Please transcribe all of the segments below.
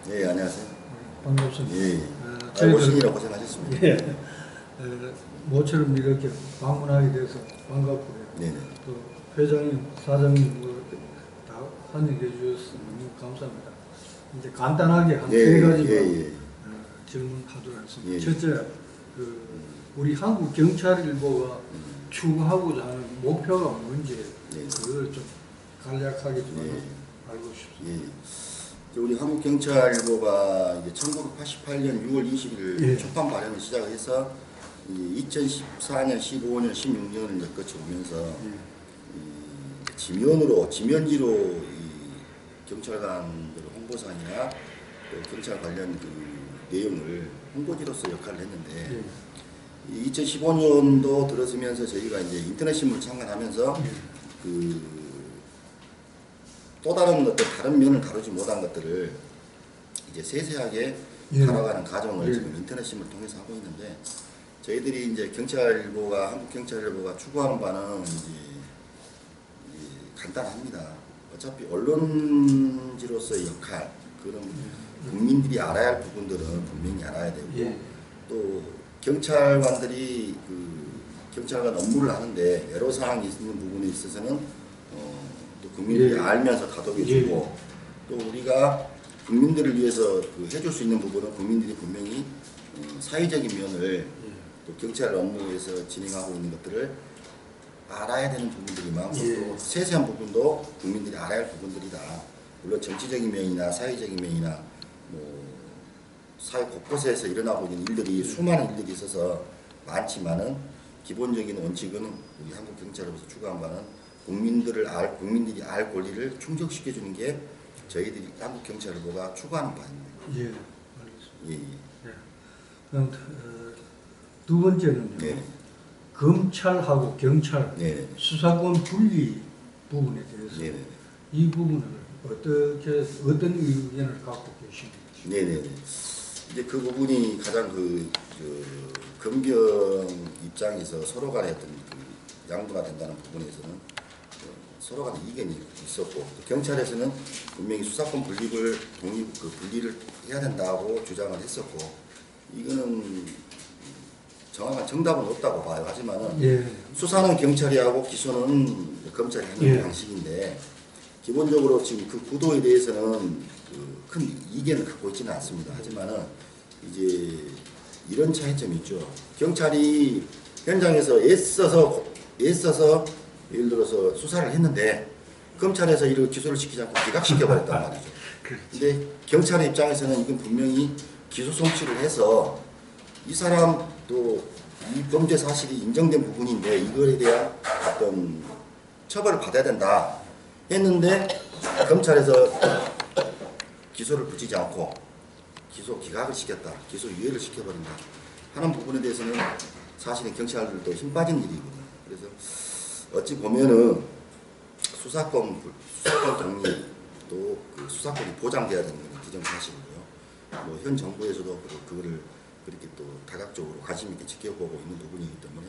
예, 안녕하세요. 반갑습니다. 예. 오시느라 고생하셨습니다. 예, 모처럼 이렇게 방문하게 돼서 반갑고요. 네네. 또 회장님, 사장님 다 환영해 주셔서 너무 감사합니다. 이제 간단하게 한 세 가지만 질문하도록 하겠습니다. 예. 첫째, 우리 한국 경찰일보가 추구하고자 하는 목표가 뭔지 그걸 좀 간략하게 좀 알고 싶습니다. 우리 한국경찰일보가 이제 1988년 6월 20일 초판 발행을 시작해서 2014년, 15년, 16년을 거쳐오면서 지면지로 이 경찰관들 홍보상이나 또 경찰 관련 그 내용을 홍보지로서 역할을 했는데 2015년도 들어서면서 저희가 이제 인터넷 신문 창간하면서 또 다른 것들, 다른 면을 다루지 못한 것들을 이제 세세하게 다뤄가는 과정을 지금 인터넷 신문을 통해서 하고 있는데, 저희들이 이제 한국경찰일보가 추구하는 바는 이제 간단합니다. 어차피 언론지로서의 역할, 그런 국민들이 알아야 할 부분들은 분명히 알아야 되고, 또 경찰관들이 경찰관 업무를 하는데 애로사항이 있는 부분에 있어서는 또 국민들이 알면서 다독여주고, 또 우리가 국민들을 위해서 해줄 수 있는 부분은 국민들이 분명히 사회적인 면을 또 경찰 업무에서 진행하고 있는 것들을 알아야 되는 부분들이 많고, 또 세세한 부분도 국민들이 알아야 할 부분들이다. 물론 정치적인 면이나 사회적인 면이나 뭐 사회 곳곳에서 일어나고 있는 일들이 수많은 일들이 있어서 많지만은, 기본적인 원칙은 우리 한국경찰로서 추구한 바는 국민들이 알 권리를 충족시켜주는 게 저희들이 한국경찰일보가 추구하는 바입니다. 예, 알겠습니다. 그럼 두 번째는요. 검찰하고 경찰 수사권 분리 부분에 대해서 이 부분을 어떤 의견을 갖고 계십니까? 네네. 이제 그 부분이 가장 검경 입장에서 서로 간에 어떤 양보가 된다는 부분에서는 서로 간에 이견이 있었고, 또 경찰에서는 분명히 수사권 분리를 해야 된다고 주장을 했었고, 이거는 정확한 정답은 없다고 봐요. 하지만은 수사는 경찰이 하고 기소는 검찰이 하는 방식인데, 기본적으로 지금 그 구도에 대해서는 큰 이견을 갖고 있지는 않습니다. 하지만은 이제 이런 차이점이 있죠. 경찰이 현장에서 애써서 예를 들어서 수사를 했는데 검찰에서 이를 기소를 시키지 않고 기각시켜버렸단 말이죠. 근데 경찰의 입장에서는 이건 분명히 기소 송치를 해서 이 사람 또 이 범죄 사실이 인정된 부분인데 이거에 대한 어떤 처벌을 받아야 된다 했는데, 검찰에서 기소를 붙이지 않고 기소 기각을 시켰다, 기소 유예를 시켜버린다 하는 부분에 대해서는 사실은 경찰들도 힘 빠진 일이거든요. 그래서 어찌 보면은 수사권 독립, 또 수사권이 보장돼야 되는 건 기정사실이고요. 뭐 현 정부에서도 그거를 그렇게 또 다각적으로 관심 있게 지켜보고 있는 부분이기 때문에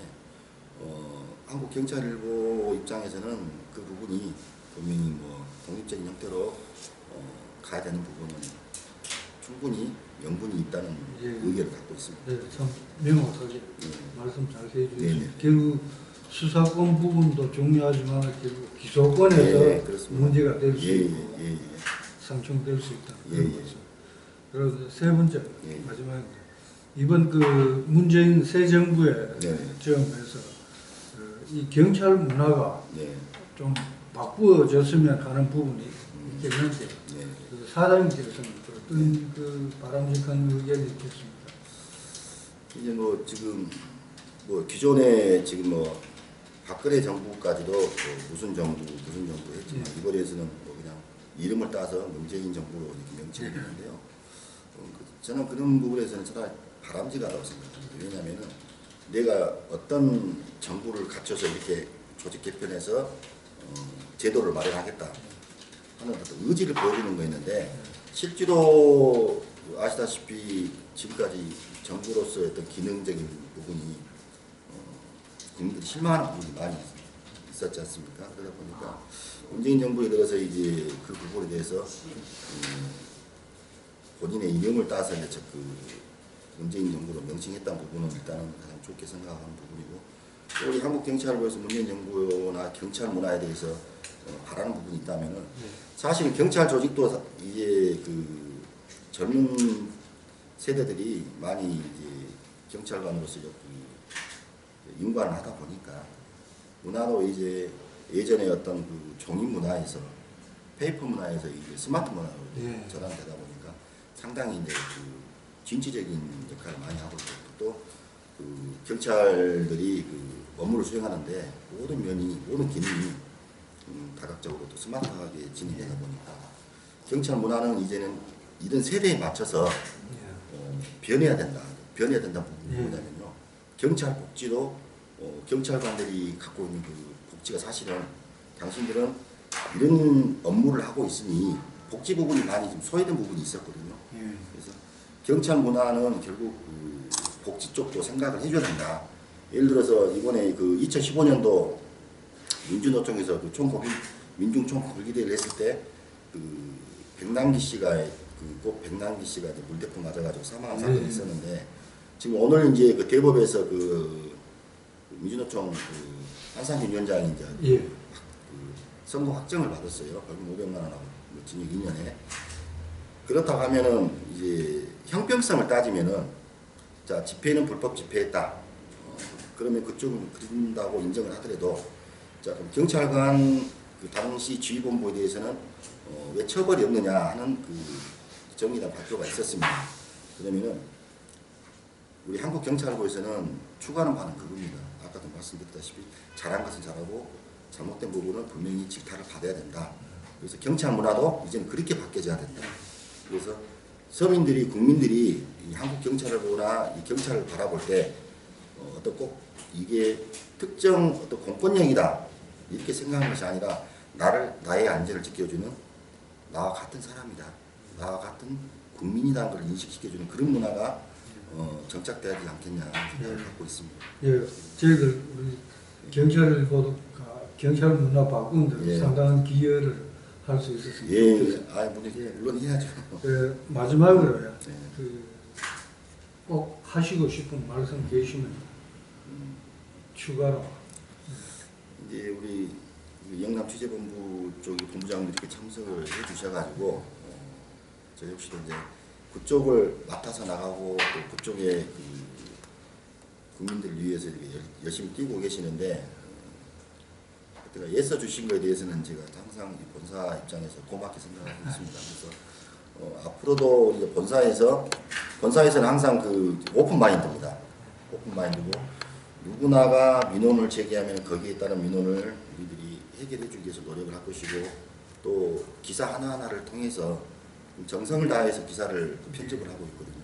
한국경찰일보 입장에서는 그 부분이 분명히 뭐 독립적인 형태로 가야 되는 부분은 충분히 명분이 있다는 의견을 갖고 있습니다. 네, 참 명확하게 말씀 잘 해주셨습니다. 결국 수사권 부분도 중요하지만 결국 기소권에서 문제가 될 수 있고 상충될 수 있다. 그래서 세 번째 마지막입니다. 이번 문재인 새 정부의 점에서 이 경찰 문화가 좀 바꾸어졌으면 하는 부분이 있겠는데 사장님께서는 어떤 바람직한 의견이 있겠습니까? 이제 뭐 지금 뭐 기존에 지금 뭐 박근혜 정부까지도 무슨 정부 했지만 이번에서는 뭐 그냥 이름을 따서 문재인 정부로 이렇게 명칭을 했는데요. 저는 그런 부분에서는 차라리 바람직하다고 생각합니다. 왜냐하면은 내가 어떤 정부를 갖춰서 이렇게 조직 개편해서 제도를 마련하겠다 하는 어떤 의지를 보여주는 거였는데, 실제로 아시다시피 지금까지 정부로서의 어떤 기능적인 부분이 국민들이 실망하는 부분이 많이 있었지 않습니까? 그러다 보니까 문재인 정부에 들어서 이제 그 부분에 대해서 본인의 이름을 따서 이제 그 문재인 정부로 명칭했다는 부분은 일단은 가장 좋게 생각하는 부분이고, 또 우리 한국경찰부에서 문재인 정부나 경찰 문화에 대해서 바라는 부분이 있다면은 사실 경찰 조직도 이제 그 젊은 세대들이 많이 이제 경찰관으로서 그 인관을 하다 보니까 문화도 이제 예전에 어떤 그 종이 문화에서 페이퍼 문화에서 이제 스마트 문화로 예. 전환되다 보니까 상당히 이제 그 진취적인 역할을 많이 하고 있고, 또 그 경찰들이 그 업무를 수행하는데 모든 면이 모든 기능이 다각적으로 또 스마트하게 진행되다 보니까 경찰 문화는 이제는 이런 세대에 맞춰서 변해야 된다. 변해야 된다는 부분이 뭐냐면요. 경찰 복지도 경찰관들이 갖고 있는 그 복지가 사실은 당신들은 이런 업무를 하고 있으니 복지 부분이 많이 좀 소외된 부분이 있었거든요. 그래서 경찰 문화는 결국 그 복지 쪽도 생각을 해줘야 된다. 예를 들어서 이번에 그 2015년도 민주노총에서 그 민중총 굴기대회를 했을 때 그 백남기 씨가 그 백남기 씨가 이제 물대포 맞아가지고 사망한 사건이 있었는데, 지금 오늘 이제 그 대법에서 그 민주노총 그 한상균 위원장이 이제 그 선고 확정을 받았어요. 벌금 500만 원하고 징역 2년에. 그렇다고 하면은 이제 형평성을 따지면은, 자, 집회는 불법 집회했다. 그러면 그쪽은 그런다고 인정을 하더라도, 자, 그럼 경찰관 그 당시 지휘본부에 대해서는 왜 처벌이 없느냐 하는 그 정의당 발표가 있었습니다. 그러면은 우리 한국경찰부에서는 추구하는 바는 그겁니다. 아까도 말씀드렸다시피 잘한 것은 잘하고 잘못된 부분은 분명히 질타를 받아야 된다. 그래서 경찰 문화도 이제는 그렇게 바뀌어져야 된다. 그래서 서민들이, 국민들이 이 한국 경찰을 보거나 이 경찰을 바라볼 때 어떤 꼭 이게 특정 어떤 공권력이다 이렇게 생각하는 것이 아니라 나의 안전을 지켜주는 나와 같은 사람이다, 나와 같은 국민이라는 걸 인식시켜주는 그런 문화가 정착돼야 되지 않겠냐 생각을 갖고 있습니다. 예, 저희들 우리 경찰보다 경찰 문화 바꾸는데 상당한 기여를 할 수 있었습니다. 물론 해야죠. 마지막으로 꼭 하시고 싶은 말씀 계시면 추가로. 이제 우리 영남 취재본부 쪽이 본부장님들이 이렇게 참석을 해주셔가지고 저 역시도 이제 그쪽을 맡아서 나가고 또 그쪽에 그 국민들을 위해서 이렇게 열심히 뛰고 계시는데, 그러니까 애써 주신 거에 대해서는 제가 항상 이 본사 입장에서 고맙게 생각하고 있습니다. 그래서 앞으로도 이제 본사에서는 항상 그 오픈 마인드입니다. 오픈 마인드고, 누구나가 민원을 제기하면 거기에 따른 민원을 우리들이 해결해 주기 위해서 노력을 할 것이고, 또 기사 하나하나를 통해서 정성을 다해서 기사를 편집을 하고 있거든요.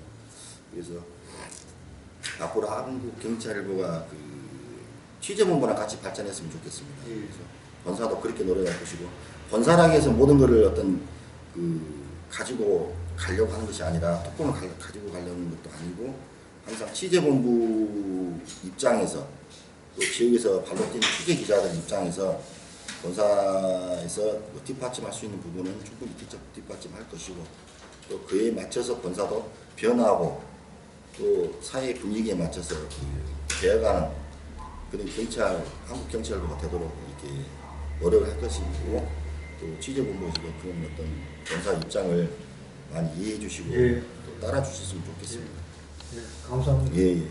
그래서 앞으로 한국경찰부가 그 취재본부랑 같이 발전했으면 좋겠습니다. 그래서 본사도 그렇게 노력할 것이고, 본사라고 해서 모든 것을 어떤 그 가지고 가려고 하는 것이 아니라 특권을 가지고 가려는 것도 아니고, 항상 취재본부 입장에서 또 지역에서 발로 뛰는 취재 기자들 입장에서 본사에서 뒷받침할 수 있는 부분은 충분히 뒷받침할 것이고, 또 그에 맞춰서 본사도 변화하고 또 사회 분위기에 맞춰서 되어가는 그런 한국경찰부가 되도록 이렇게 노력을 할 것이고, 또 취재본부에서도 그런 어떤 본사 입장을 많이 이해해 주시고 또 따라 주셨으면 좋겠습니다. 감사합니다. 예.